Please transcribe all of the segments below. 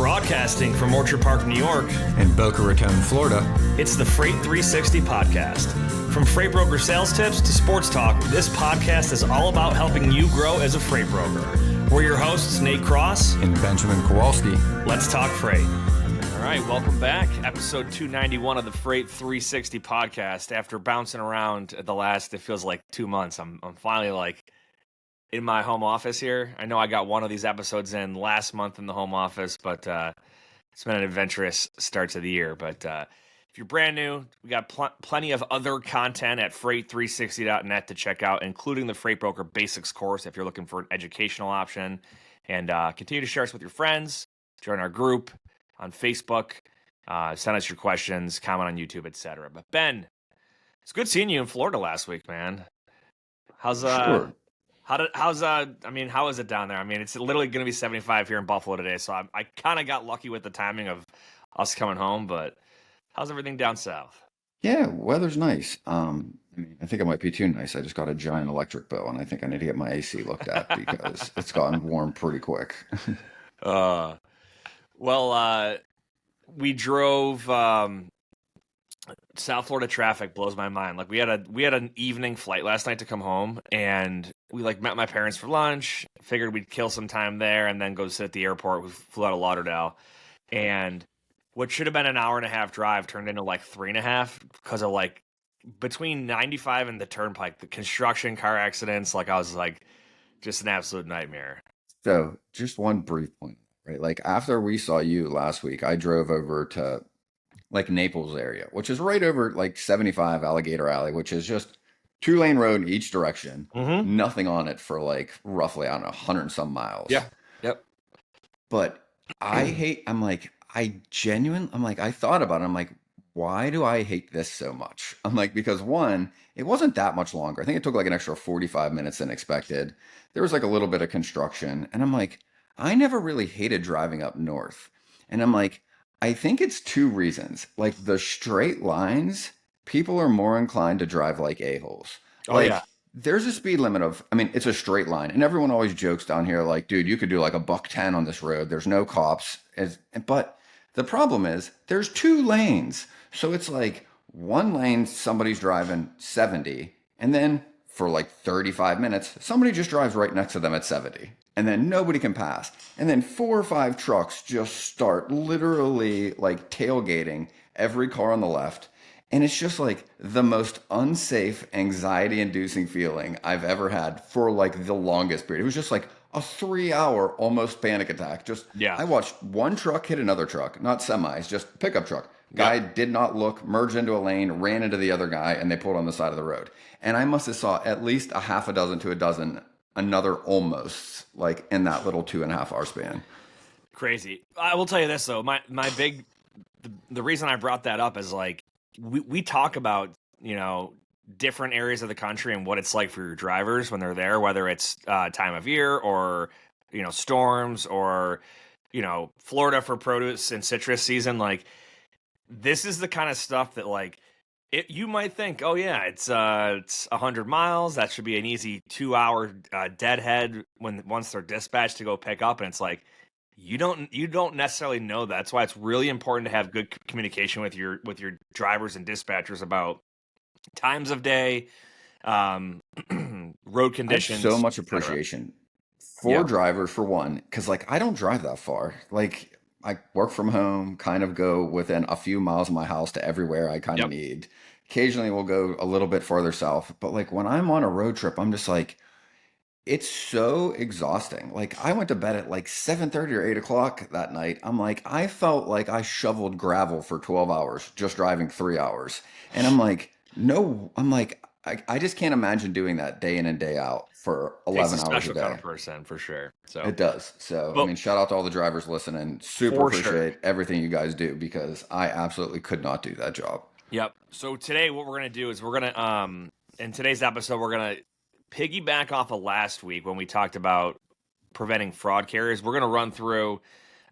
Broadcasting from Orchard Park, New York, and Boca Raton, Florida, it's the Freight 360 podcast. From freight broker sales tips to sports talk, this podcast is all about helping you grow as a freight broker. We're your hosts, Nate Cross and Benjamin Kowalski. Let's talk freight. All right, welcome back. Episode 291 of the Freight 360 podcast. After bouncing around the last, it feels like 2 months, I'm finally in my home office here. I know I got one of these episodes in last month in the home office, but it's been an adventurous start to the year. But if you're brand new, we got plenty of other content at freight360.net to check out, including the Freight Broker Basics course if you're looking for an educational option. And continue to share us with your friends, join our group on Facebook, send us your questions, comment on YouTube, etc. But Ben, it's good seeing you in Florida last week, man. How's Sure. How is it down there? I mean, it's literally going to be 75 here in Buffalo today, so I kind of got lucky with the timing of us coming home, but how's everything down south? Yeah, weather's nice. I think it might be too nice. I just got a giant electric bill, and I think I need to get my AC looked at because it's gotten warm pretty quick. We drove. South Florida traffic blows my mind. We had an evening flight last night to come home, and we met my parents for lunch. Figured we'd kill some time there, and then go sit at the airport. We flew out of Lauderdale, and what should have been an hour and a half drive turned into 3.5 because of between 95 and the turnpike, the construction, car accidents. I was just an absolute nightmare. So, just one brief point, right? After we saw you last week, I drove over to Naples area, which is right over 75 Alligator Alley, which is just 2-lane road in each direction. Mm-hmm. Nothing on it for roughly, I don't know, 100 and some miles. Yeah. Yep. But I thought about it. I'm like, why do I hate this so much? I'm like, because one, it wasn't that much longer. I think it took an extra 45 minutes than expected. There was a little bit of construction. And I'm like, I never really hated driving up north. And I'm like, I think it's two reasons. The straight lines, people are more inclined to drive like a-holes. Oh, yeah. There's a speed limit of, it's a straight line. And everyone always jokes down here, dude, you could do $110 on this road. There's no cops. But the problem is there's 2 lanes. So it's one lane, somebody's driving 70. And then for 35 minutes, somebody just drives right next to them at 70. And then nobody can pass. And then 4 or 5 trucks just start literally tailgating every car on the left. And it's just the most unsafe, anxiety-inducing feeling I've ever had for the longest period. It was just a 3-hour almost panic attack. I watched one truck hit another truck, not semis, just pickup truck. Guy did not look, merged into a lane, ran into the other guy, and they pulled on the side of the road. And I must have saw at least a half a dozen to a dozen another almost in that little 2.5 hour span. Crazy. I will tell you this though, the reason I brought that up is we talk about different areas of the country and what it's like for your drivers when they're there, whether it's time of year or storms or Florida for produce and citrus season. This is the kind of stuff that you might think, oh yeah, it's 100 miles. That should be an easy 2-hour deadhead once they're dispatched to go pick up. And it's you don't necessarily know that. That's why it's really important to have good communication with your drivers and dispatchers about times of day, road conditions. I have so much appreciation for drivers for one, because I don't drive that far. I work from home, kind of go within a few miles of my house to everywhere I kind of need. Occasionally we'll go a little bit farther south. But when I'm on a road trip, I'm just it's so exhausting. I went to bed at 7:30 or 8 o'clock that night. I'm I felt I shoveled gravel for 12 hours, just driving 3 hours. And I just can't imagine doing that day in and day out for 11 hours a day. It's a special kind of person for sure. So it does. So shout out to all the drivers listening. Super appreciate everything you guys do because I absolutely could not do that job. Yep. So today what we're going to do is we're going to in today's episode we're going to piggyback off of last week when we talked about preventing fraud carriers. We're going to run through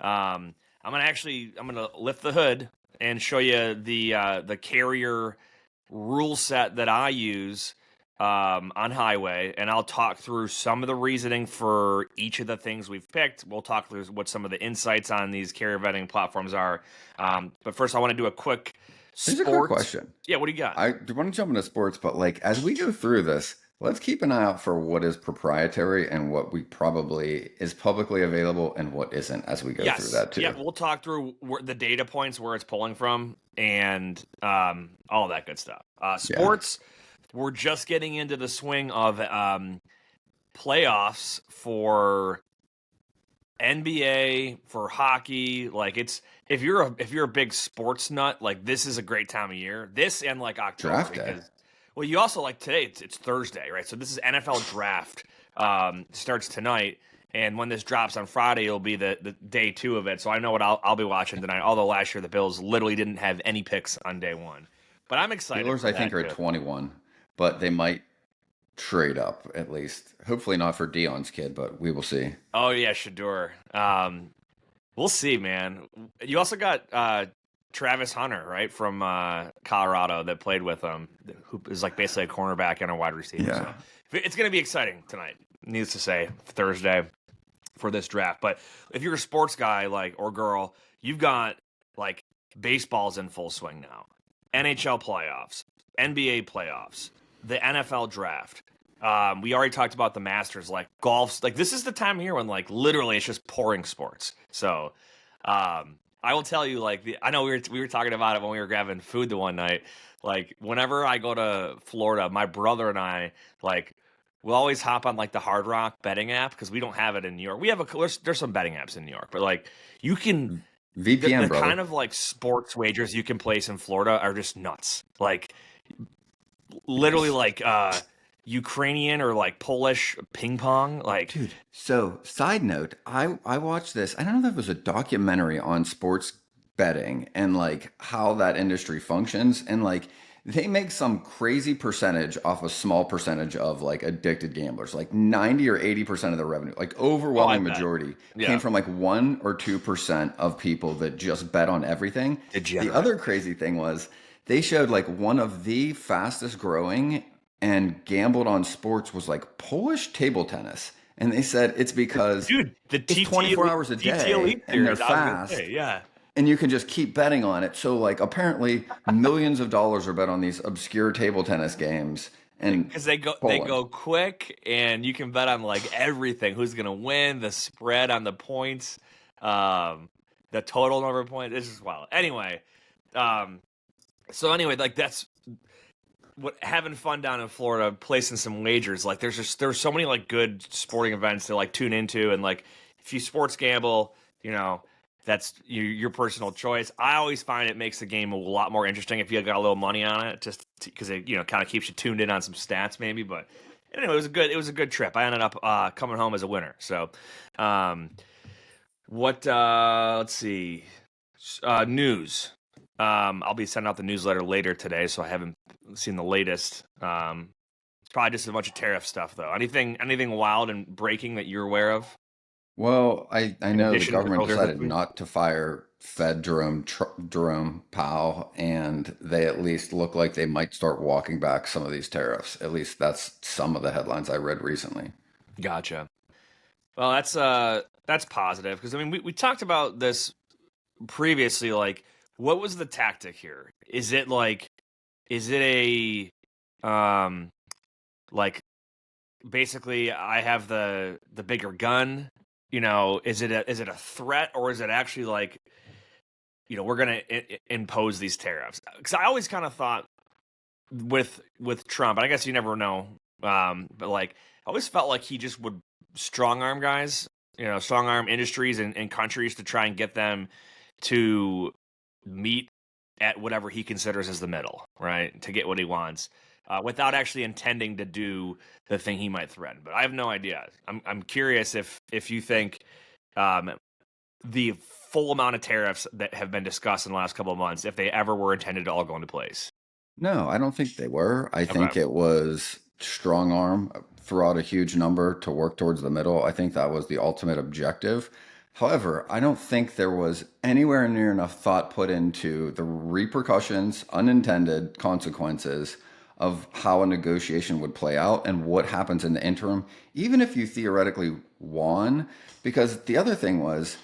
I'm going to lift the hood and show you the carrier rule set that I use on Highway, and I'll talk through some of the reasoning for each of the things we've picked. We'll talk through what some of the insights on these carrier vetting platforms are. But first, I want to do a quick Here's a quick sports. question. Yeah, what do you got? I do want to jump into sports, but like as we go through this, let's keep an eye out for what is proprietary and what we probably is publicly available and what isn't as we go through Yes. that too. Yeah, we'll talk through the data points, where it's pulling from, and all that good stuff. Sports, we're just getting into the swing of playoffs for NBA, for hockey. Like, it's if you're a big sports nut, like, this is a great time of year. This and like October, Draft day. because well, you also like today. It's Thursday, right? So this is NFL draft. Starts tonight, and when this drops on Friday, it'll be the day 2 of it. So I know what I'll be watching tonight. Although last year the Bills literally didn't have any picks on day 1, but I'm excited. Steelers, I think, are at 21, but they might trade up at least. Hopefully not for Dion's kid, but we will see. Oh yeah, Shador. We'll see, man. You also got Travis Hunter, right, from Colorado, that played with him, who is like basically a cornerback and a wide receiver. Yeah. So it's going to be exciting tonight, needless to say, Thursday for this draft. But if you're a sports guy, like, or girl, you've got like baseball's in full swing now, NHL playoffs, NBA playoffs, the NFL draft. We already talked about the Masters, like golf's like this is the time of year when like literally it's just pouring sports. So I will tell you, like, I know we were talking about it when we were grabbing food the one night. Like, whenever I go to Florida, my brother and I, like, we'll always hop on like the Hard Rock betting app because we don't have it in New York. We have there's some betting apps in New York, but like you can VPN, the brother. kind of like sports wagers you can place in Florida are just nuts. Like, literally, like Ukrainian or like Polish ping pong, like. Dude, so side note, I watched this. I don't know if it was a documentary on sports betting and like how that industry functions, and like they make some crazy percentage off a small percentage of like addicted gamblers. Like 90 or 80% of the revenue, like overwhelming majority, came from like 1 or 2% of people that just bet on everything. Degenerate. The other crazy thing was they showed like one of the fastest growing and gambled on sports was like Polish table tennis. And they said it's because Dude, it's 24 hours a day and they're fast. Yeah. And you can just keep betting on it. So like apparently millions of dollars are bet on these obscure table tennis games. And because they go quick, and you can bet on like everything. Who's gonna win, the spread on the points, the total number of points. This is wild. Anyway, like that's what having fun down in Florida, placing some wagers. Like there's so many like good sporting events to like tune into, and like if you sports gamble, that's your personal choice. I always find it makes the game a lot more interesting if you got a little money on it, just because it kind of keeps you tuned in on some stats maybe. But anyway, it was a good trip. I ended up coming home as a winner. So, let's see, news. I'll be sending out the newsletter later today, so I haven't seen the latest. It's probably just a bunch of tariff stuff though. Anything wild and breaking that you're aware of? Well, I know the government decided week? not to fire Fed Jerome Powell, and they at least look like they might start walking back some of these tariffs. At least that's some of the headlines I read recently. Gotcha. Well, that's positive, because I mean we talked about this previously. Like, what was the tactic here? Is it a like basically I have the bigger gun? Is it a threat, or is it actually like, we're going to impose these tariffs? Because I always kind of thought with Trump, and I guess you never know, but like I always felt like he just would strong arm guys, strong arm industries and countries to try and get them to meet at whatever he considers as the middle, right? To get what he wants. Without actually intending to do the thing he might threaten. But I have no idea. I'm curious if you think the full amount of tariffs that have been discussed in the last couple of months, if they ever were intended to all go into place. No, I don't think they were. I think it was strong arm, throw out a huge number to work towards the middle. I think that was the ultimate objective. However, I don't think there was anywhere near enough thought put into the repercussions, unintended consequences of how a negotiation would play out and what happens in the interim, even if you theoretically won. Because the other thing was,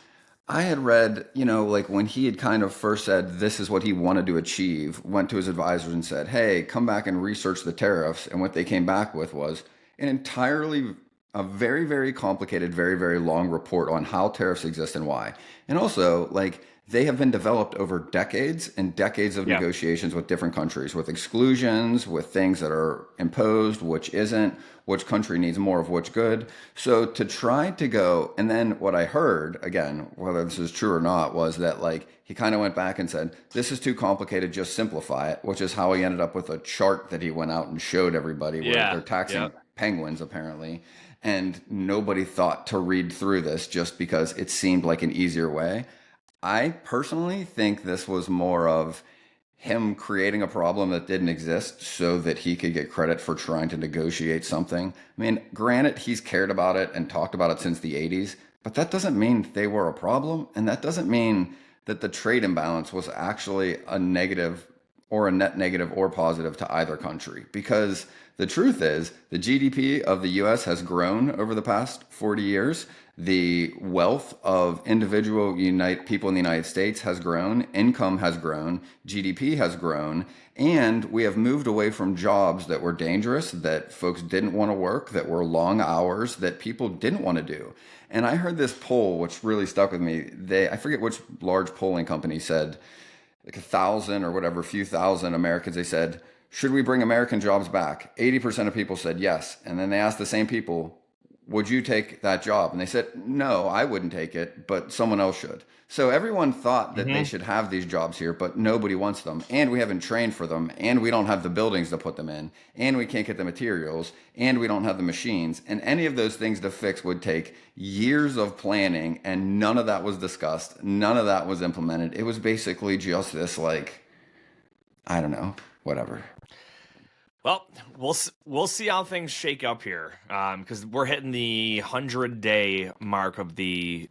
I had read, like when he had kind of first said this is what he wanted to achieve, went to his advisors and said, hey, come back and research the tariffs. And what they came back with was a very, very complicated, very, very long report on how tariffs exist and why. And also, like, they have been developed over decades and decades of Yeah. negotiations with different countries, with exclusions, with things that are imposed, which isn't, which country needs more of which good. So to try to go, and then what I heard, again, whether this is true or not, was that like he kind of went back and said, this is too complicated, just simplify it, which is how he ended up with a chart that he went out and showed everybody where Yeah. they're taxing Yep. penguins apparently. And nobody thought to read through this just because it seemed like an easier way. I personally think this was more of him creating a problem that didn't exist so that he could get credit for trying to negotiate something. I mean, granted, he's cared about it and talked about it since the 80s, but that doesn't mean they were a problem. And that doesn't mean that the trade imbalance was actually a negative or a net negative or positive to either country. Because the truth is, the GDP of the US has grown over the past 40 years. The wealth of individual people in the United States has grown, income has grown, GDP has grown, and we have moved away from jobs that were dangerous, that folks didn't want to work, that were long hours, that people didn't want to do. And I heard this poll, which really stuck with me. I forget which large polling company said, like 1,000 or whatever, few thousand Americans, they said, should we bring American jobs back? 80% of people said yes. And then they asked the same people, would you take that job? And they said, no, I wouldn't take it, but someone else should. So everyone thought that they should have these jobs here, but nobody wants them. And we haven't trained for them. And we don't have the buildings to put them in. And we can't get the materials. And we don't have the machines. And any of those things to fix would take years of planning. And none of that was discussed. None of that was implemented. It was basically just this, like, I don't know, whatever. Well, we'll see how things shake up here, because we're hitting the 100-day mark of the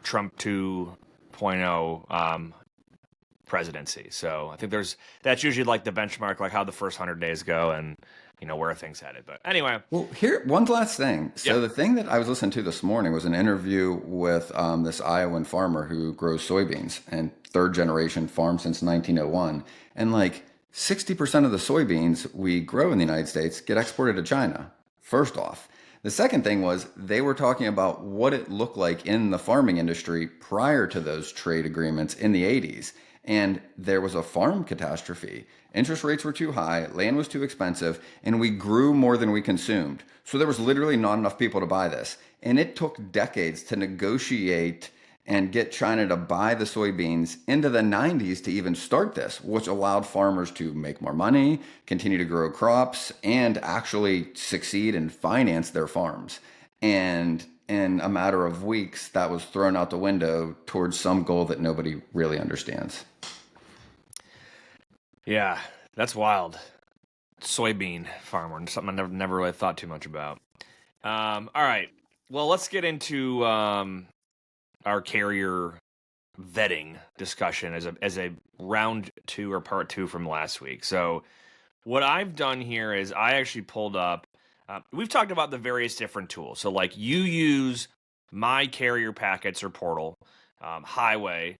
Trump 2.0 presidency. So I think that's usually like the benchmark, like how the first 100 days go, and where are things headed. But anyway, well, here one last thing. So yeah. the thing that I was listening to this morning was an interview with this Iowan farmer who grows soybeans and third generation farm since 1901, and like 60% of the soybeans we grow in the United States get exported to China, first off. The second thing was they were talking about what it looked like in the farming industry prior to those trade agreements in the 80s. And there was a farm catastrophe. Interest rates were too high, land was too expensive, and we grew more than we consumed. So there was literally not enough people to buy this. And it took decades to negotiate and get China to buy the soybeans into the 90s to even start this, which allowed farmers to make more money, continue to grow crops, and actually succeed and finance their farms. And in a matter of weeks, that was thrown out the window towards some goal that nobody really understands. Yeah, that's wild. Soybean farmer, something I never really thought too much about. All right, well, let's get into our carrier vetting discussion as a round two or part two from last week. So what I've done here is I actually pulled up, we've talked about the various different tools. So like you use My Carrier Packets or Portal, Highway,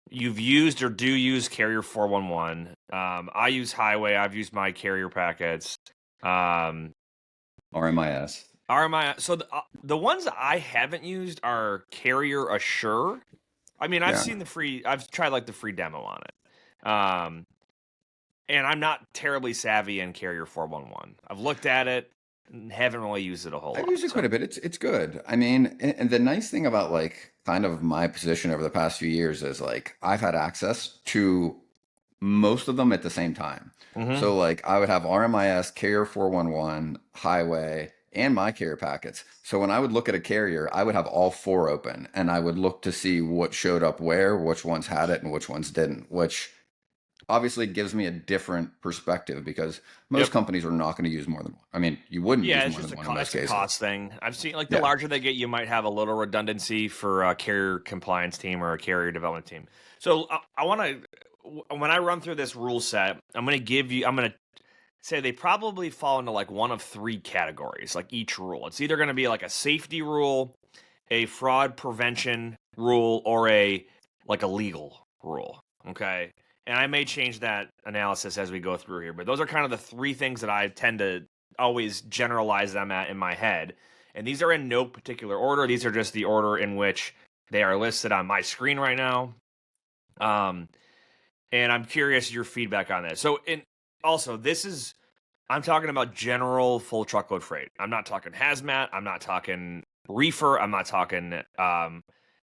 you've used or do use Carrier 411. I use Highway, I've used My Carrier Packets. RMIS. RMI. So the ones that I haven't used are Carrier Assure. I mean, I've seen I've tried like the free demo on it. And I'm not terribly savvy in Carrier 411. I've looked at it and haven't really used it a whole lot. I've used it quite a bit. It's good. I mean, and the nice thing about like kind of my position over the past few years is like I've had access to most of them at the same time. Mm-hmm. So like I would have RMIS, Carrier 411, Highway, and My Carrier Packets. So when I would look at a carrier, I would have all four open and I would look to see what showed up where, which ones had it and which ones didn't, which obviously gives me a different perspective because most companies are not going to use more than one. I mean, you wouldn't use more than one in most cases. It's a cost thing. I've seen like the larger they get, you might have a little redundancy for a carrier compliance team or a carrier development team. So I want to, when I run through this rule set, I'm going to say they probably fall into like one of three categories, like each rule. It's either going to be like a safety rule, a fraud prevention rule, or a legal rule. Okay. And I may change that analysis as we go through here, but those are kind of the three things that I tend to always generalize them at in my head. And these are in no particular order. These are just the order in which they are listed on my screen right now. And I'm curious your feedback on that. So, also, I'm talking about general full truckload freight. I'm not talking hazmat. I'm not talking reefer. I'm not talking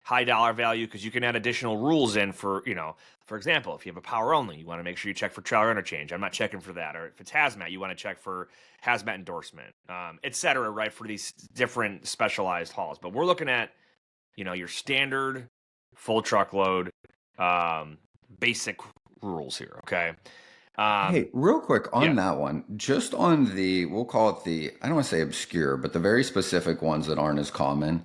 high dollar value, because you can add additional rules in for example, if you have a power only, you want to make sure you check for trailer interchange. I'm not checking for that. Or if it's hazmat, you want to check for hazmat endorsement, et cetera, right, for these different specialized hauls. But we're looking at, your standard full truckload basic rules here, okay? Hey, real quick Yeah, on that one, just on we'll call it I don't want to say obscure, but the very specific ones that aren't as common.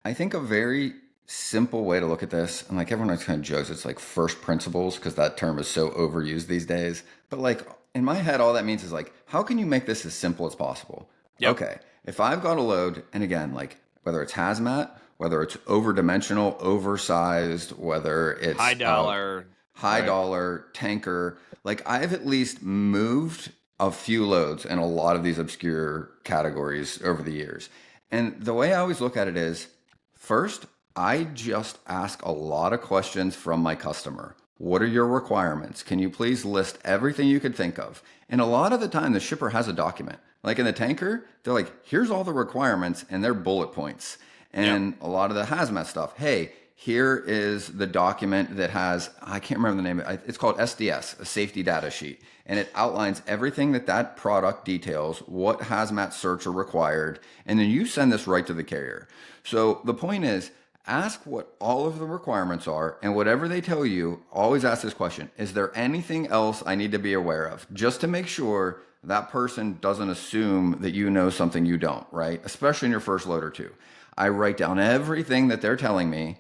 I think a very simple way to look at this, and like everyone kind of jokes, it's like first principles because that term is so overused these days. But like in my head, all that means is like, how can you make this as simple as possible? yep, Okay, if I've got a load, and again, like whether it's hazmat, whether it's overdimensional, oversized, whether high it's dollar, high right? dollar tanker, like I've at least moved a few loads in a lot of these obscure categories over the years. And the way I always look at it is, first, I just ask a lot of questions from my customer. What are your requirements? Can you please list everything you could think of? And a lot of the time, the shipper has a document. Like in the tanker, they're like, here's all the requirements, and they're bullet points. Yep. And a lot of the hazmat stuff, hey, here is the document that has, I can't remember the name of it. It's called SDS, a safety data sheet. And it outlines everything that product details, what hazmat certs are required. And then you send this right to the carrier. So the point is, ask what all of the requirements are. And whatever they tell you, always ask this question: is there anything else I need to be aware of? Just to make sure that person doesn't assume that you know something you don't, right? Especially in your first load or two. I write down everything that they're telling me,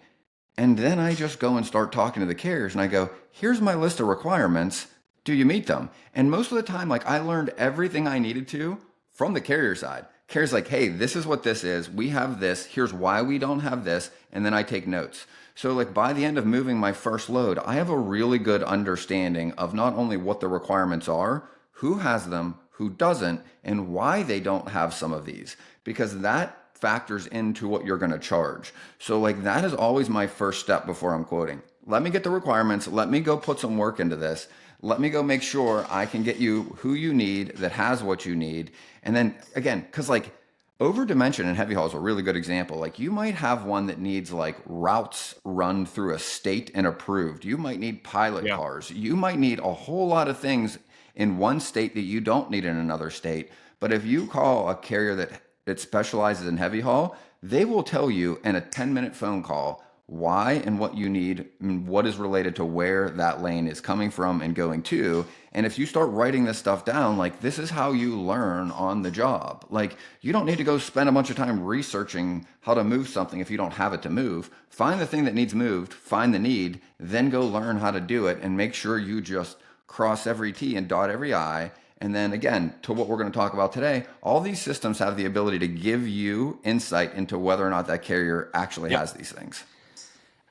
and then I just go and start talking to the carriers and I go, here's my list of requirements. Do you meet them? And most of the time, like I learned everything I needed to from the carrier side. Carrier's like, hey, this is what this is. We have this. Here's why we don't have this. And then I take notes. So like by the end of moving my first load, I have a really good understanding of not only what the requirements are, who has them, who doesn't, and why they don't have some of these. Because that factors into what you're going to charge. So like that is always my first step before I'm quoting. Let me get the requirements. Let me go put some work into this. Let me go make sure I can get you who you need that has what you need. And then again, because like over dimension and heavy haul is a really good example. Like you might have one that needs like routes run through a state and approved. You might need pilot Yeah. cars. You might need a whole lot of things in one state that you don't need in another state. But if you call a carrier that specializes in heavy haul, they will tell you in a 10-minute phone call why and what you need and what is related to where that lane is coming from and going to. And if you start writing this stuff down, like this is how you learn on the job. Like you don't need to go spend a bunch of time researching how to move something if you don't have it to move. Find the thing that needs moved, find the need, then go learn how to do it and make sure you just cross every T and dot every I. And then again, to what we're going to talk about today, all these systems have the ability to give you insight into whether or not that carrier actually Yep. has these things.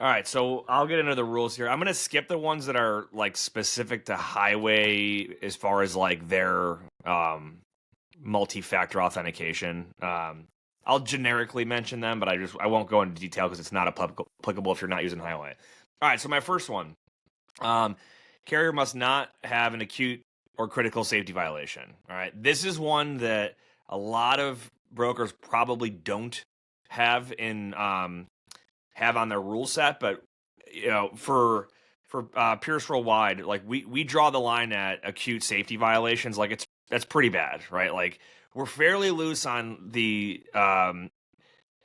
All right, so I'll get into the rules here. I'm going to skip the ones that are like specific to highway as far as like their multi-factor authentication. I'll generically mention them, but I won't go into detail because it's not applicable if you're not using highway. All right, so my first one, carrier must not have an acute or critical safety violation. All right, this is one that a lot of brokers probably don't have have on their rule set, but for Pierce Worldwide, like we draw the line at acute safety violations. Like that's pretty bad, right? Like we're fairly loose on the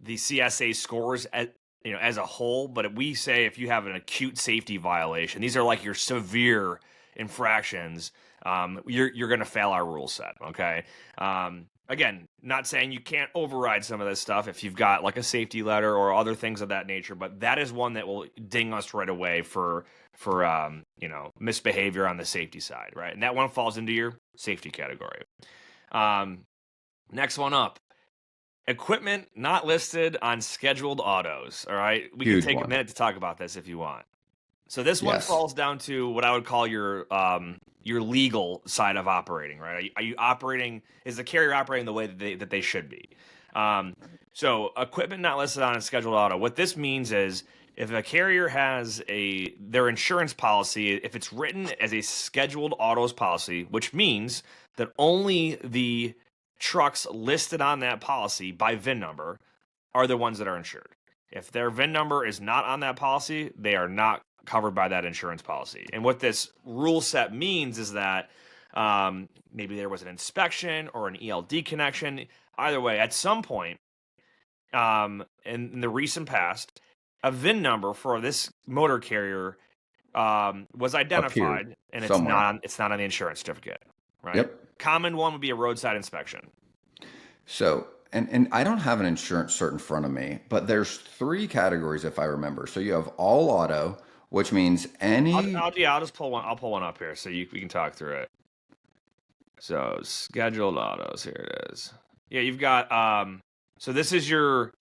CSA scores as a whole, but we say if you have an acute safety violation, these are like your severe infractions. You're going to fail our rule set. Okay. again, not saying you can't override some of this stuff if you've got like a safety letter or other things of that nature, but that is one that will ding us right away for misbehavior on the safety side, right? And that one falls into your safety category. Next one up, equipment not listed on scheduled autos. All right, we Huge can take one. a minute to talk about this if you want. So this one Yes. falls down to what I would call your legal side of operating, right? Are you operating? Is the carrier operating the way that they should be? So equipment not listed on a scheduled auto. What this means is if a carrier has their insurance policy, if it's written as a scheduled autos policy, which means that only the trucks listed on that policy by VIN number are the ones that are insured. If their VIN number is not on that policy, they are not covered by that insurance policy. And what this rule set means is that maybe there was an inspection or an ELD connection. Either way, at some point in the recent past, a VIN number for this motor carrier was identified, Appeared and somewhere. it's not on the insurance certificate, right? Yep. Common one would be a roadside inspection. So, and I don't have an insurance cert in front of me, but there's 3 categories if I remember. So you have all auto, which means any. I'll just pull one. I'll pull one up here so we can talk through it. So scheduled autos. Here it is. Yeah, you've got. So this is your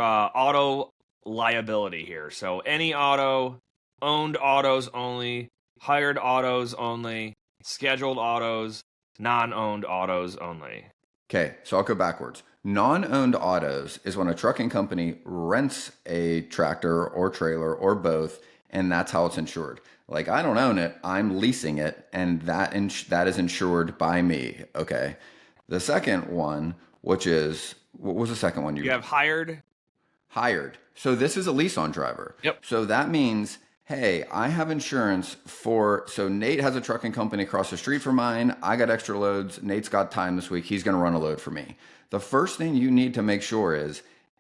auto liability here. So any auto, owned autos only, hired autos only, scheduled autos, non-owned autos only. Okay, so I'll go backwards. Non-owned autos is when a trucking company rents a tractor or trailer or both, and that's how it's insured. Like I don't own it, I'm leasing it, and that is insured by me. Okay. The second one, which is what was the second one? You have hired. Hired. So this is a lease on driver. Yep. So that means, hey, I have insurance so Nate has a trucking company across the street from mine. I got extra loads. Nate's got time this week. He's going to run a load for me. The first thing you need to make sure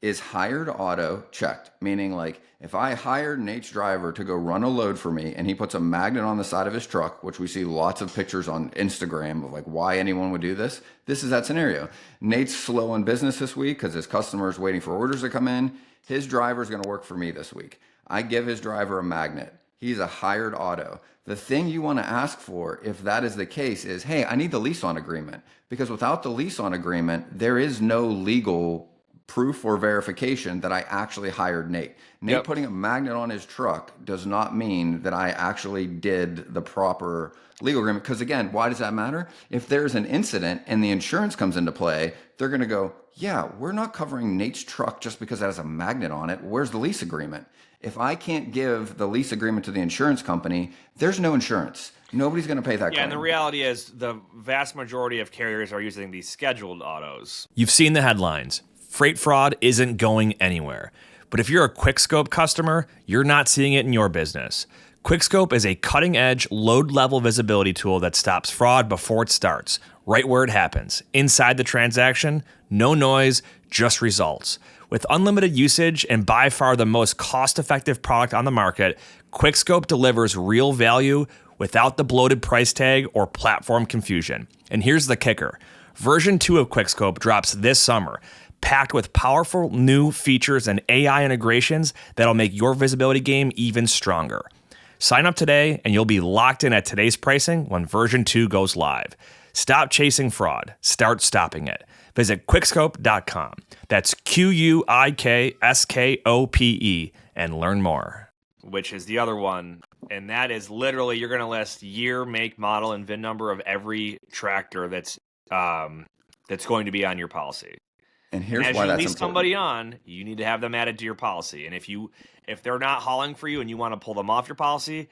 is hired auto checked, meaning like if I hired Nate's driver to go run a load for me and he puts a magnet on the side of his truck, which we see lots of pictures on Instagram of like why anyone would do this. This is that scenario. Nate's slow in business this week because his customer's waiting for orders to come in. His driver's going to work for me this week. I give his driver a magnet. He's a hired auto. The thing you want to ask for, if that is the case, is, hey, I need the lease on agreement. Because without the lease on agreement, there is no legal proof or verification that I actually hired Nate. Nate putting a magnet on his truck does not mean that I actually did the proper legal agreement. Because again, why does that matter? If there's an incident and the insurance comes into play, they're going to go, yeah, we're not covering Nate's truck just because it has a magnet on it. Where's the lease agreement? If I can't give the lease agreement to the insurance company, there's no insurance. Nobody's going to pay that claim. And the reality is the vast majority of carriers are using these scheduled autos. You've seen the headlines. Freight fraud isn't going anywhere. But if you're a QuickScope customer, you're not seeing it in your business. QuickScope is a cutting-edge, load-level visibility tool that stops fraud before it starts, right where it happens. Inside the transaction, no noise, just results. With unlimited usage and by far the most cost-effective product on the market, QuickScope delivers real value without the bloated price tag or platform confusion. And here's the kicker. Version 2 of QuickScope drops this summer, packed with powerful new features and AI integrations that'll make your visibility game even stronger. Sign up today and you'll be locked in at today's pricing when version 2 goes live. Stop chasing fraud. Start stopping it. Visit quickscope.com. That's QUIKSKOPE and learn more. Which is the other one. And that is literally, you're going to list year, make, model, and VIN number of every tractor that's going to be on your policy. And here's as why you that's lease important. somebody on, you need to have them added to your policy. And if they're not hauling for you and you want to pull them off your policy,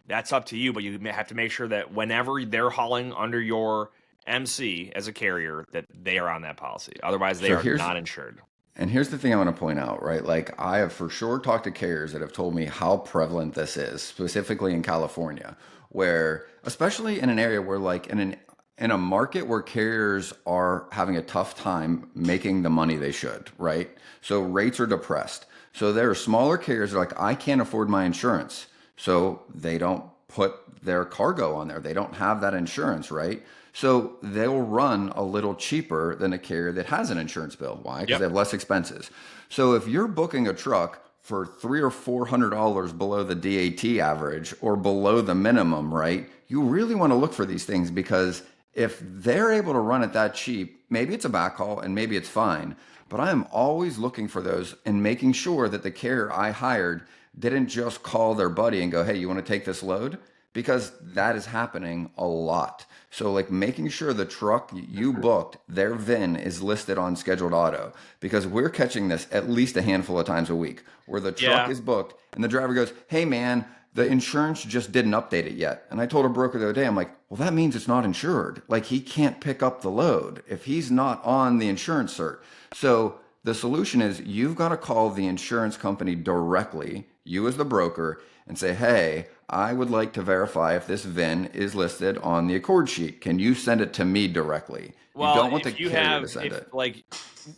that's up to you. But you have to make sure that whenever they're hauling under your MC as a carrier, that they are on that policy. Otherwise, they are not insured. And here's the thing I want to point out, right? Like I have for sure talked to carriers that have told me how prevalent this is, specifically in California, where especially in an area where like in a market where carriers are having a tough time making the money they should, right? So rates are depressed. So there are smaller carriers that are like, I can't afford my insurance. So they don't put their cargo on there. They don't have that insurance, right? So they'll run a little cheaper than a carrier that has an insurance bill. Why? Because Yep. they have less expenses. So if you're booking a truck for $300 or $400 below the DAT average or below the minimum, right? You really want to look for these things, because if they're able to run it that cheap, maybe it's a backhaul and maybe it's fine. But I am always looking for those and making sure that the carrier I hired didn't just call their buddy and go, hey, you want to take this load? Because that is happening a lot. So like making sure the truck you booked, their VIN is listed on scheduled auto, because we're catching this at least a handful of times a week where the truck is booked and the driver goes, hey man, the insurance just didn't update it yet. And I told a broker the other day, I'm like, well, that means it's not insured. Like he can't pick up the load if he's not on the insurance cert. So the solution is you've got to call the insurance company directly, you as the broker, and say, hey, I would like to verify if this VIN is listed on the Accord sheet. Can you send it to me directly? Well, you don't want the carrier to send it. Like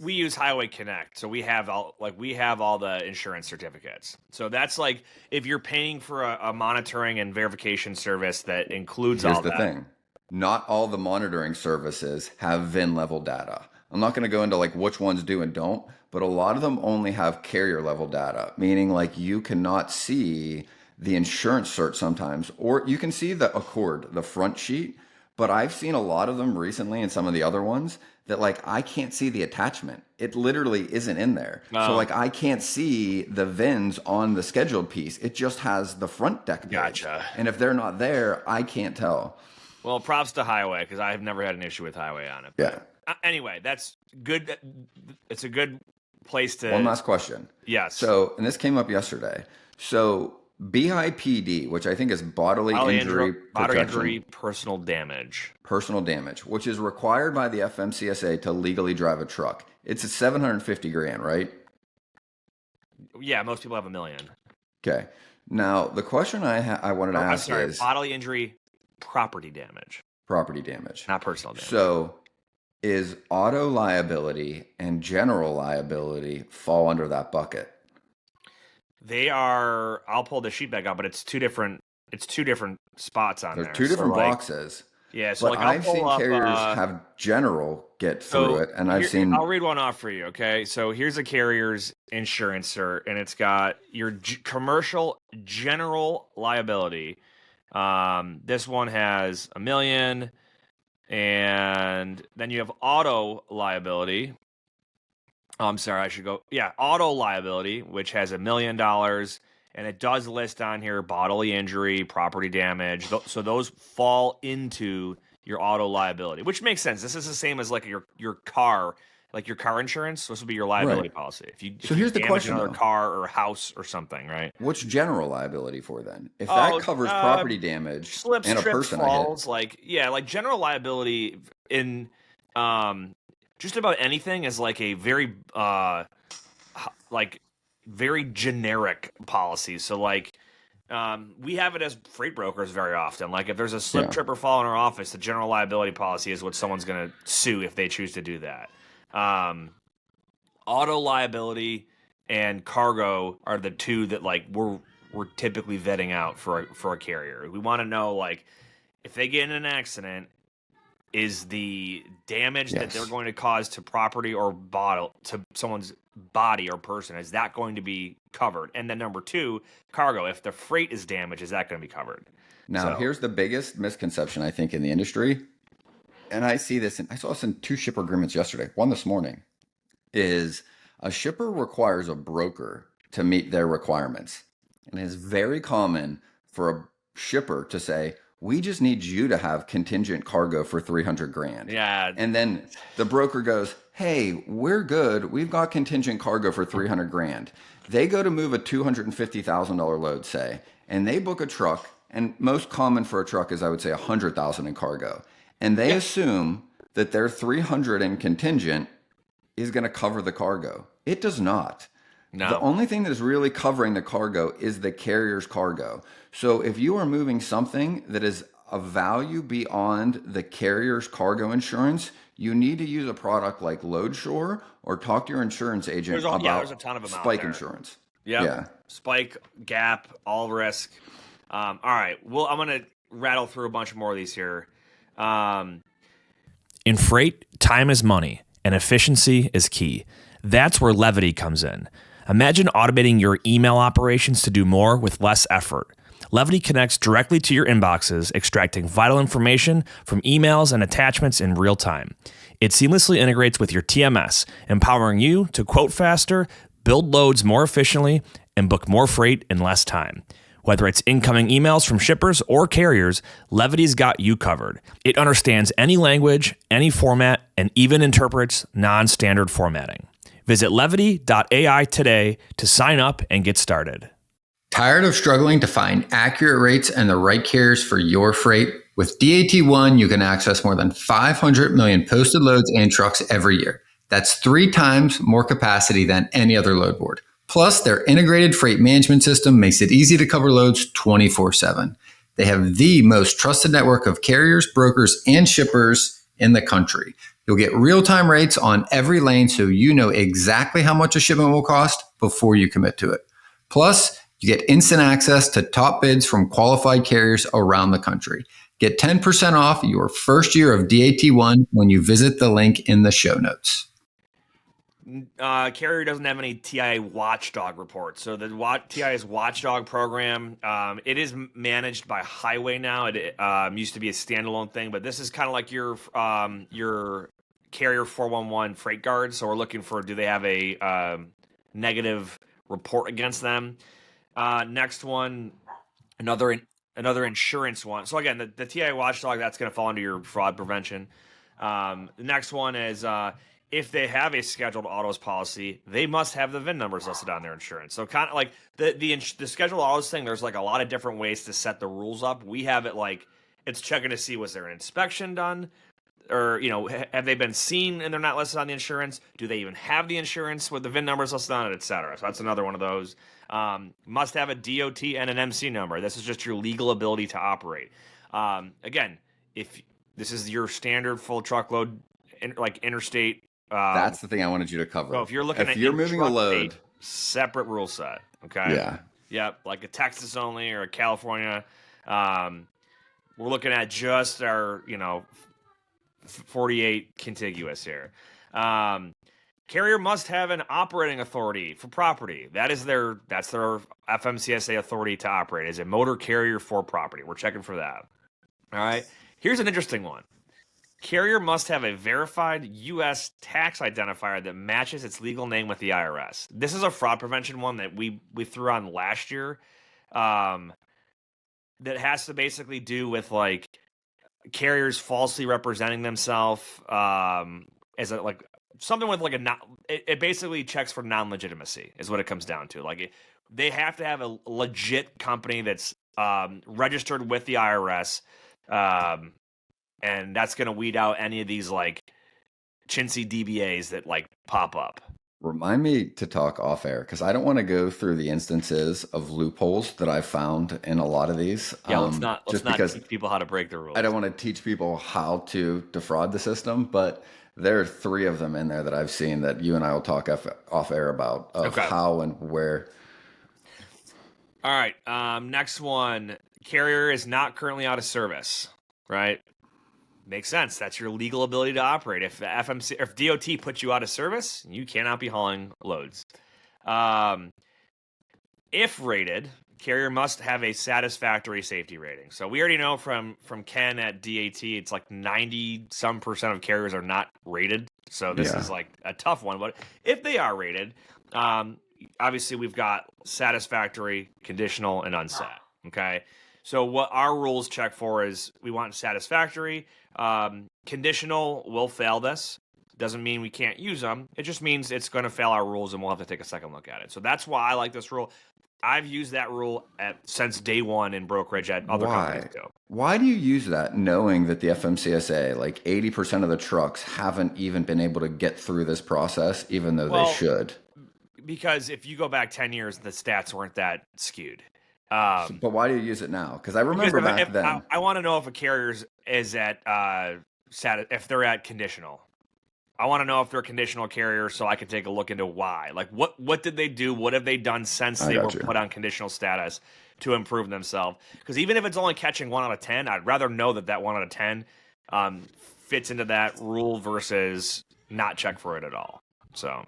we use Highway Connect, so we have all the insurance certificates. So that's like if you're paying for a monitoring and verification service that includes Here's all that. the thing. Not all the monitoring services have VIN level data. I'm not going to go into like which ones do and don't, but a lot of them only have carrier level data, meaning like you cannot see the insurance cert sometimes, or you can see the Accord, the front sheet. But I've seen a lot of them recently and some of the other ones that like I can't see the attachment. It literally isn't in there. So like I can't see the VINs on the scheduled piece. It just has the front deck page. Gotcha. And if they're not there, I can't tell. Well, props to Highway, because I've never had an issue with Highway on it. Yeah. Anyway, that's good. It's a good place to. One last question. Yes. So, and this came up yesterday. So BIPD, which I think is bodily injury personal damage. Personal damage, which is required by the FMCSA to legally drive a truck. It's a $750,000, right? Yeah, most people have $1 million. Okay. Now, the question I wanted to ask is bodily injury, property damage. Property damage. Not personal damage. So, is auto liability and general liability fall under that bucket? They are. I'll pull the sheet back out, but it's two different spots on there. There's two different boxes. Yeah, so but like I've seen carriers have general get through it, and I've seen. I'll read one off for you. Okay, so here's a carrier's insurance cert, and it's got your commercial general liability. This one has $1 million, and then you have auto liability. I'm sorry, I should go. Yeah, auto liability, which has $1 million, and it does list on here bodily injury, property damage. So those fall into your auto liability, which makes sense. This is the same as like your car, like your car insurance. This would be your liability policy. If here's the question: another car or house or something, right? What's general liability for then? If that covers property damage slips, and a trips, person falls, like general liability in just about anything is like a very very generic policy. So like we have it as freight brokers very often. Like if there's a slip, trip, or fall in our office, the general liability policy is what someone's going to sue if they choose to do that. Auto liability and cargo are the two that like we're typically vetting out for a carrier. We want to know like if they get in an accident, is the damage that they're going to cause to property or to someone's body or person, is that going to be covered? And then number two, cargo. If the freight is damaged, is that going to be covered? Now, here's the biggest misconception, I think, in the industry. And I see this, I saw this in 2 shipper agreements yesterday, one this morning, is a shipper requires a broker to meet their requirements. And it's very common for a shipper to say, we just need you to have contingent cargo for $300,000. Yeah. And then the broker goes, hey, we're good. We've got contingent cargo for $300,000. They go to move a $250,000 load, say, and they book a truck. And most common for a truck is, I would say, $100,000 in cargo. And they assume that their $300,000 in contingent is going to cover the cargo. It does not. No. The only thing that is really covering the cargo is the carrier's cargo. So if you are moving something that is of value beyond the carrier's cargo insurance, you need to use a product like LoadSure or talk to your insurance agent about there's a ton of them Spike out there. insurance. Yep. Yeah. Spike, Gap, All Risk. All right. Well, I'm going to rattle through a bunch more of these here. In freight, time is money, and efficiency is key. That's where Levity comes in. Imagine automating your email operations to do more with less effort. Levity connects directly to your inboxes, extracting vital information from emails and attachments in real time. It seamlessly integrates with your TMS, empowering you to quote faster, build loads more efficiently, and book more freight in less time. Whether it's incoming emails from shippers or carriers, Levity's got you covered. It understands any language, any format, and even interprets non-standard formatting. Visit levity.ai today to sign up and get started. Tired of struggling to find accurate rates and the right carriers for your freight? With DAT1, you can access more than 500 million posted loads and trucks every year. That's 3 times more capacity than any other load board. Plus, their integrated freight management system makes it easy to cover loads 24/7. They have the most trusted network of carriers, brokers, and shippers in the country. You'll get real-time rates on every lane so you know exactly how much a shipment will cost before you commit to it. Plus, you get instant access to top bids from qualified carriers around the country. Get 10% off your first year of DAT1 when you visit the link in the show notes. Carrier doesn't have any TIA watchdog reports. So the TIA's watchdog program, it is managed by Highway now. It used to be a standalone thing, but this is kind of like your Carrier 411 freight guard. So we're looking for, do they have a negative report against them? Next one, another insurance one. So again, the TIA watchdog, that's going to fall under your fraud prevention. The next one is if they have a scheduled autos policy, they must have the VIN numbers listed on their insurance. So kind of like the scheduled autos thing, there's like a lot of different ways to set the rules up. We have it like it's checking to see, was there an inspection done? Or, have they been seen and they're not listed on the insurance? Do they even have the insurance with the VIN numbers listed on it, et cetera? So that's another one of those. Must have a DOT and an MC number. This is just your legal ability to operate. Again, if this is your standard full truckload, like interstate. That's the thing I wanted you to cover. So if you're looking you're moving a load, separate rule set. Okay. Yeah. Yep. Like a Texas only or a California. We're looking at just our, 48 contiguous here. Carrier must have an operating authority for property. That's their FMCSA authority to operate, is a motor carrier for property. We're checking for that. All right. Here's an interesting one. Carrier must have a verified U.S. tax identifier that matches its legal name with the IRS. This is a fraud prevention one that we threw on last year. That has to basically do with like carriers falsely representing themselves as something with like it basically checks for non-legitimacy is what it comes down to. Like they have to have a legit company that's registered with the IRS, and that's going to weed out any of these like chintzy DBAs that like pop up. Remind me to talk off air because I don't want to go through the instances of loopholes that I've found in a lot of these. Yeah, let's not teach people how to break the rules. I don't want to teach people how to defraud the system, but there are 3 of them in there that I've seen that you and I will talk off air about how and where. All right. Next one. Carrier is not currently out of service, right? Makes sense. That's your legal ability to operate. If DOT puts you out of service, you cannot be hauling loads. If rated, carrier must have a satisfactory safety rating. So we already know from Ken at DAT, it's like 90% of carriers are not rated. So this is like a tough one. But if they are rated, obviously we've got satisfactory, conditional, and unset. Okay. So what our rules check for is we want satisfactory. Conditional will fail this. Doesn't mean we can't use them. It just means it's going to fail our rules and we'll have to take a second look at it. So that's why I like this rule. I've used that rule since day one in brokerage at other companies too. Why do you use that knowing that the FMCSA, like 80% of the trucks haven't even been able to get through this process, even though they should? Because if you go back 10 years, the stats weren't that skewed. But why do you use it now? Because I remember back then. I want to know if a carrier is at if they're at conditional. I want to know if they're a conditional carrier so I can take a look into why. Like what did they do? What have they done since they were put on conditional status to improve themselves? Because even if it's only catching 1 out of 10, I'd rather know that 1 out of 10 fits into that rule versus not check for it at all. So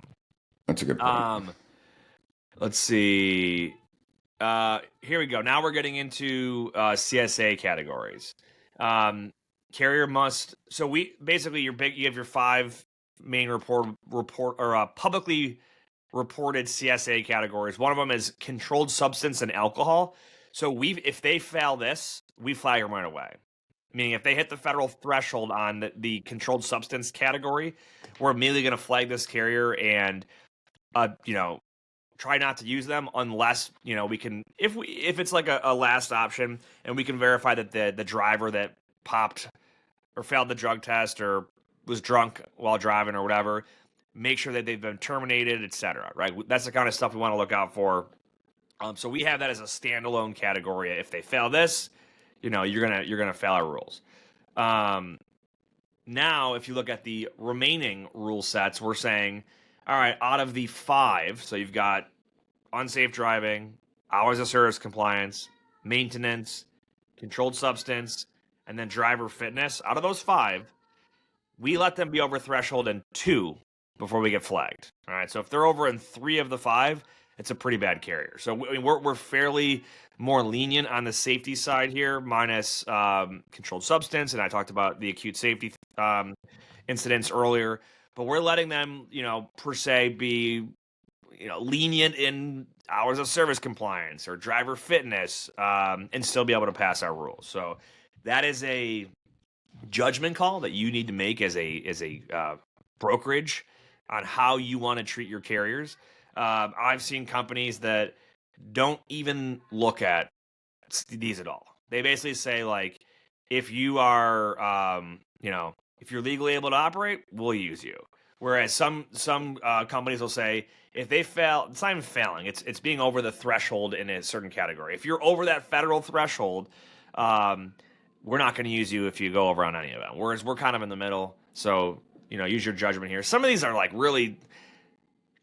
That's a good point. Let's see. Here we go. Now we're getting into CSA categories. Carrier must. So we basically you have your 5 main publicly reported CSA categories. One of them is controlled substance and alcohol. So if they fail this, we flag them right away. Meaning if they hit the federal threshold on the controlled substance category, we're immediately going to flag this carrier and, try not to use them unless, we can, if it's like a last option and we can verify that the driver that popped or failed the drug test or was drunk while driving or whatever, make sure that they've been terminated, etc. Right? That's the kind of stuff we want to look out for. So we have that as a standalone category. If they fail this, you're gonna fail our rules. Now, if you look at the remaining rule sets, we're saying, all right, out of the 5, so you've got unsafe driving, hours of service compliance, maintenance, controlled substance, and then driver fitness. Out of those 5, we let them be over threshold in 2 before we get flagged. All right, so if they're over in 3 of the 5, it's a pretty bad carrier. So we're fairly more lenient on the safety side here, minus controlled substance, and I talked about the acute safety incidents earlier. But we're letting them, per se, be, lenient in hours of service compliance or driver fitness, and still be able to pass our rules. So that is a judgment call that you need to make as a brokerage on how you want to treat your carriers. I've seen companies that don't even look at these at all. They basically say, like, if you are, if you're legally able to operate, we'll use you. Whereas some companies will say, if they fail, it's not even failing. It's being over the threshold in a certain category. If you're over that federal threshold, we're not going to use you if you go over on any of them. Whereas we're kind of in the middle. So, use your judgment here. Some of these are like really,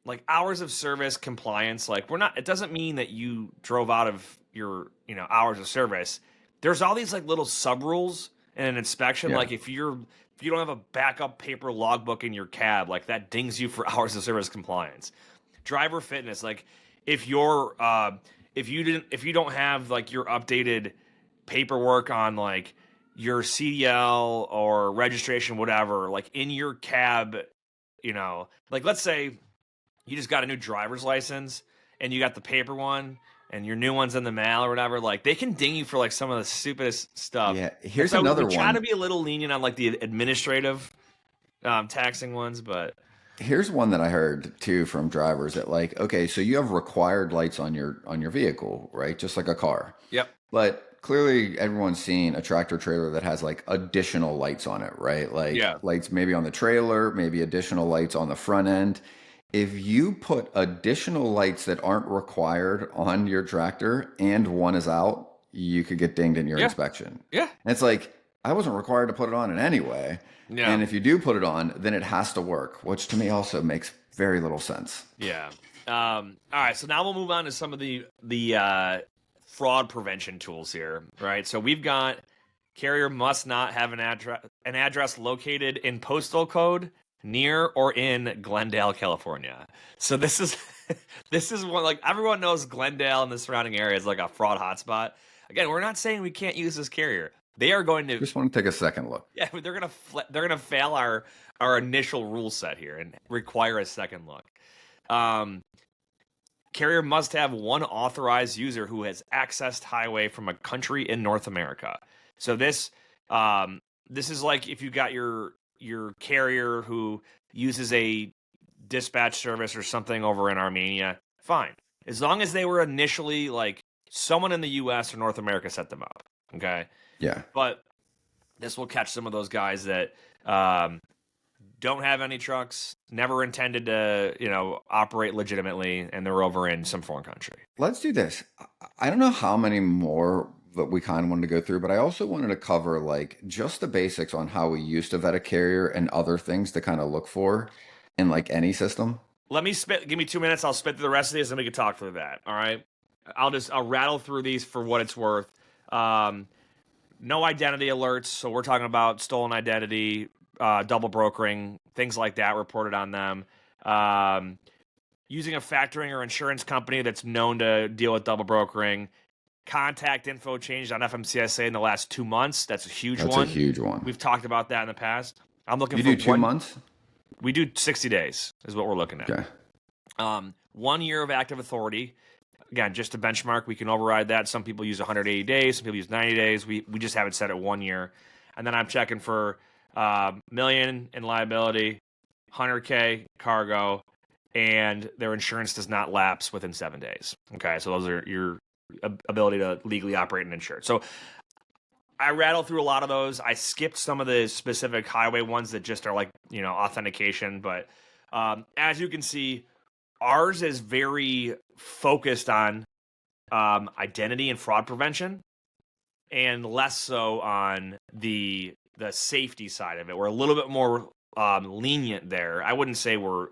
like, hours of service compliance. Like, it doesn't mean that you drove out of your, hours of service. There's all these like little sub rules in an inspection. Yeah. Like if you don't have a backup paper logbook in your cab, like that dings you for hours of service compliance. Driver fitness, like if you don't have like your updated paperwork on like your CDL or registration, whatever, like in your cab, like let's say you just got a new driver's license and you got the paper one and your new one's in the mail or whatever, like they can ding you for like some of the stupidest stuff. Yeah, here's another one. We try to be a little lenient on like the administrative taxing ones, but here's one that I heard too from drivers that, like, okay, so you have required lights on your vehicle, right? Just like a car. Yep. But clearly everyone's seen a tractor trailer that has like additional lights on it, right? Like lights maybe on the trailer, maybe additional lights on the front end. If you put additional lights that aren't required on your tractor and one is out, you could get dinged in your inspection. Yeah. And it's like, I wasn't required to put it on in any way. Yeah. And if you do put it on, then it has to work, which to me also makes very little sense. Yeah. All right. So now we'll move on to some of the fraud prevention tools here, right? So we've got carrier must not have an address located in postal code near or in Glendale, California. So this is one, like, everyone knows Glendale and the surrounding area is like a fraud hotspot. Again, we're not saying we can't use this carrier. They are going to just want to take a second look. Yeah, they're gonna fail our initial rule set here and require a second look. Carrier must have one authorized user who has accessed highway from a country in North America. So this is like if you got your carrier who uses a dispatch service or something over in Armenia, fine. As long as they were initially like someone in the US or North America set them up. Okay. Yeah. But this will catch some of those guys that don't have any trucks, never intended to, operate legitimately, and they're over in some foreign country. Let's do this. I don't know how many more that we kind of wanted to go through, but I also wanted to cover like just the basics on how we used to vet a carrier and other things to kind of look for in like any system. Give me 2 minutes. I'll spit through the rest of these and we can talk through that. All right. I'll rattle through these for what it's worth. No identity alerts. So we're talking about stolen identity, double brokering, things like that reported on them. Using a factoring or insurance company that's known to deal with double brokering. Contact info changed on FMCSA in the last 2 months. That's a huge one. That's a huge one. We've talked about that in the past. I'm looking You for do 2 months? We do 60 days is what we're looking at. Okay. 1 year of active authority. Again, just to benchmark, we can override that. Some people use 180 days. Some people use 90 days. We just have it set at 1 year. And then I'm checking for million in liability, 100K cargo, and their insurance does not lapse within 7 days. Okay, so those are your ability to legally operate and insure. So I rattled through a lot of those. I skipped some of the specific highway ones that just are like, authentication. But as you can see, ours is very focused on identity and fraud prevention and less so on the safety side of it. We're a little bit more lenient there. I wouldn't say we're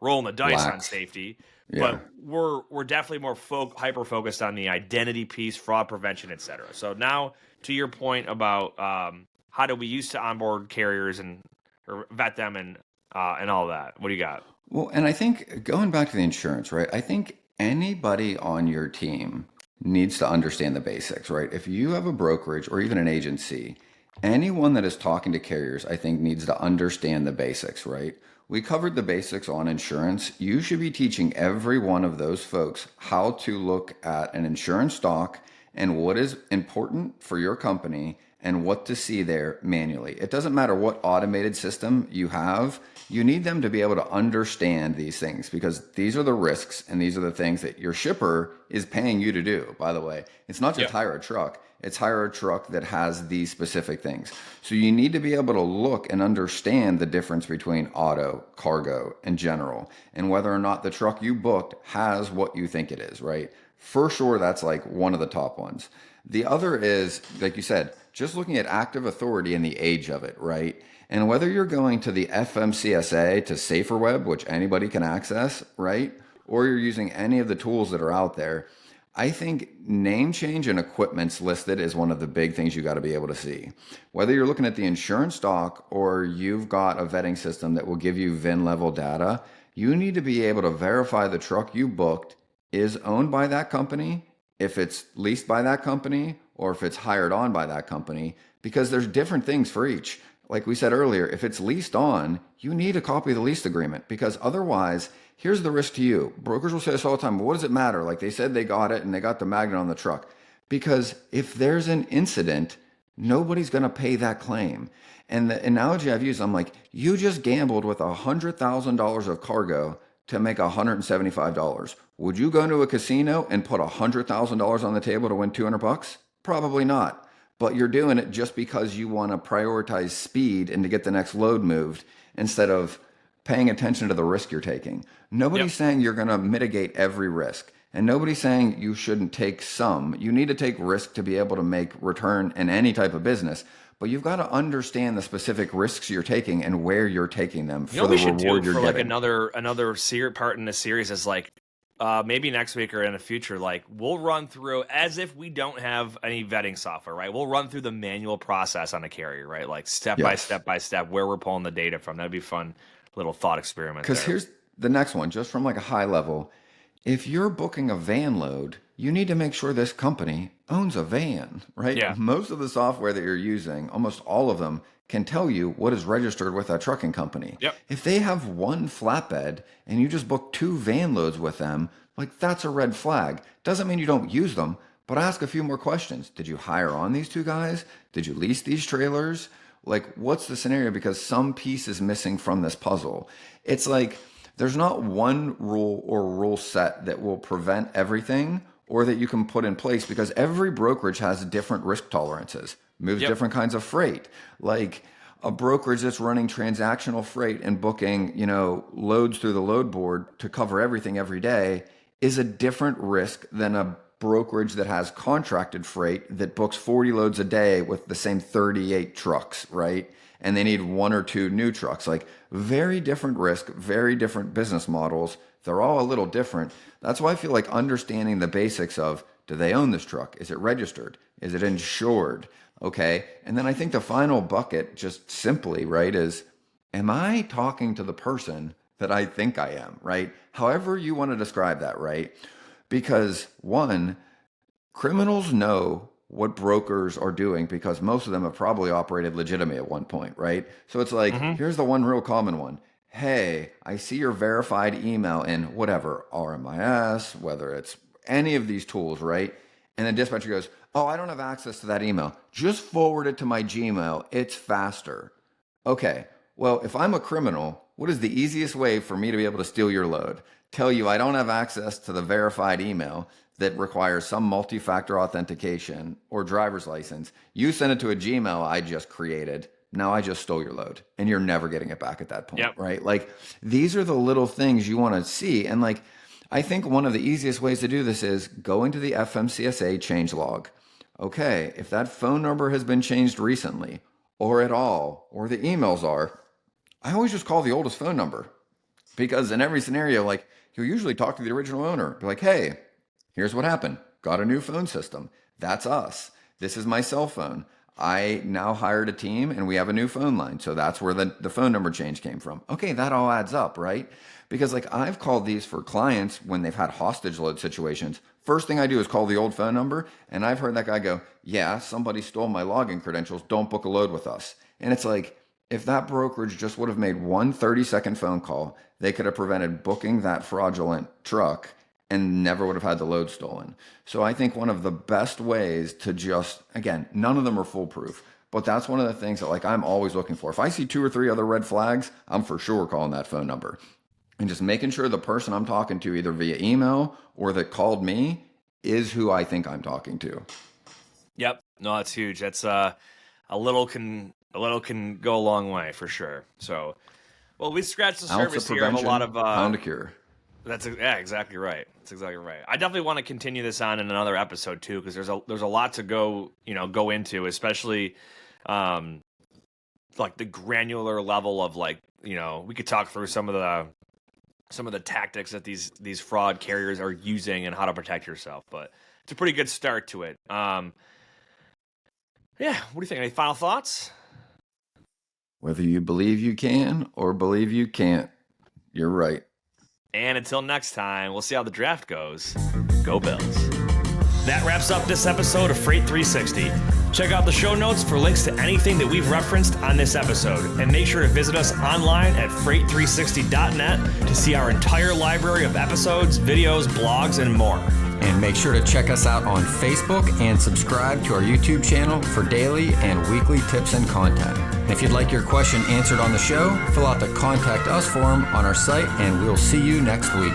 rolling the dice on safety. Yeah. But we're definitely more hyper focused on the identity piece, fraud prevention, et cetera. So now to your point about how do we used to onboard carriers or vet them and all that. What do you got? Well, and I think going back to the insurance, right? I think anybody on your team needs to understand the basics, right? If you have a brokerage or even an agency, anyone that is talking to carriers, I think needs to understand the basics, right? We covered the basics on insurance. You should be teaching every one of those folks how to look at an insurance stock and what is important for your company and what to see there manually. It doesn't matter what automated system you have. You need them to be able to understand these things because these are the risks and these are the things that your shipper is paying you to do, by the way. It's not just hire a truck. It's hire a truck that has these specific things. So you need to be able to look and understand the difference between auto, cargo, and general, and whether or not the truck you booked has what you think it is, right? For sure, that's like one of the top ones. The other is, like you said, just looking at active authority and the age of it, right? And whether you're going to the FMCSA to SaferWeb, which anybody can access, right? Or you're using any of the tools that are out there, I think name change and equipment's listed is one of the big things you got to be able to see. Whether you're looking at the insurance stock or you've got a vetting system that will give you VIN level data, you need to be able to verify the truck you booked is owned by that company, if it's leased by that company, or if it's hired on by that company, because there's different things for each. Like we said earlier, if it's leased on, you need a copy of the lease agreement because otherwise, here's the risk to you. Brokers will say this all the time. What does it matter? Like they said they got it and they got the magnet on the truck. Because if there's an incident, nobody's going to pay that claim. And the analogy I've used, I'm like, you just gambled with $100,000 of cargo to make $175. Would you go into a casino and put $100,000 on the table to win $200? Probably not. But you're doing it just because you want to prioritize speed and to get the next load moved instead of paying attention to the risk you're taking. Nobody's saying you're going to mitigate every risk. And nobody's saying you shouldn't take some. You need to take risk to be able to make return in any type of business. But you've got to understand the specific risks you're taking and where you're taking them for the reward you're getting. Another part in the series is like, maybe next week or in the future, like we'll run through as if we don't have any vetting software, right? We'll run through the manual process on a carrier, right? Like step by step, where we're pulling the data from. That'd be fun little thought experiment. Because here's the next one, just from like a high level. If you're booking a van load, you need to make sure this company owns a van, right? Yeah. Most of the software that you're using, almost all of them, can tell you what is registered with that trucking company. Yep. If they have one flatbed and you just book 2 van loads with them, like that's a red flag. Doesn't mean you don't use them, but ask a few more questions. Did you hire on these 2 guys? Did you lease these trailers? Like, what's the scenario? Because some piece is missing from this puzzle. It's like there's not one rule or rule set that will prevent everything or that you can put in place because every brokerage has different risk tolerances, moves different kinds of freight. Like a brokerage that's running transactional freight and booking, loads through the load board to cover everything every day is a different risk than a brokerage that has contracted freight that books 40 loads a day with the same 38 trucks, right? And they need 1 or 2 new trucks. Like very different risk, very different business models. They're all a little different. That's why I feel like understanding the basics of Do they own this truck? Is it registered? Is it insured? Okay. And then I think the final bucket, just simply, right, is, am I talking to the person that I think I am, right? However you want to describe that, right? Because one, criminals know what brokers are doing because most of them have probably operated legitimately at one point, right? So it's like, here's the one real common one. Hey, I see your verified email in whatever, RMIS, whether it's any of these tools, right? And the dispatcher goes, oh, I don't have access to that email. Just forward it to my Gmail. It's faster. Okay, well, if I'm a criminal, what is the easiest way for me to be able to steal your load? Tell you I don't have access to the verified email that requires some multi-factor authentication or driver's license. You send it to a Gmail I just created. Now I just stole your load and you're never getting it back at that point, right? Like, these are the little things you want to see. And like, I think one of the easiest ways to do this is go into the FMCSA change log. Okay, if that phone number has been changed recently or at all, or the emails are, I always just call the oldest phone number, because in every scenario, like, you'll usually talk to the original owner. Be like, hey, here's what happened. Got a new phone system. That's us. This is my cell phone. I now hired a team and we have a new phone line. So that's where the phone number change came from. Okay, that all adds up, right? Because like, I've called these for clients when they've had hostage load situations. First thing I do is call the old phone number. And I've heard that guy go, yeah, somebody stole my login credentials. Don't book a load with us. And it's like, if that brokerage just would have made one 30-second phone call, they could have prevented booking that fraudulent truck and never would have had the load stolen. So I think one of the best ways to just, again, none of them are foolproof, but that's one of the things that like I'm always looking for. If I see 2 or 3 other red flags, I'm for sure calling that phone number. And just making sure the person I'm talking to, either via email or that called me, is who I think I'm talking to. Yep. No, that's huge. That's a little can go a long way for sure. So, well, we scratched the surface here of a lot of pound a cure. Exactly right. That's exactly right. I definitely want to continue this on in another episode too, because there's a lot to go into, especially like the granular level of like, we could talk through some of the tactics that these fraud carriers are using and how to protect yourself. But it's a pretty good start to it. Yeah, what do you think? Any final thoughts? Whether you believe you can or believe you can't, you're right. And until next time, we'll see how the draft goes. Go Bills. That wraps up this episode of Freight 360. Check out the show notes for links to anything that we've referenced on this episode. And make sure to visit us online at freight360.net to see our entire library of episodes, videos, blogs, and more. And make sure to check us out on Facebook and subscribe to our YouTube channel for daily and weekly tips and content. And if you'd like your question answered on the show, fill out the Contact Us form on our site, and we'll see you next week.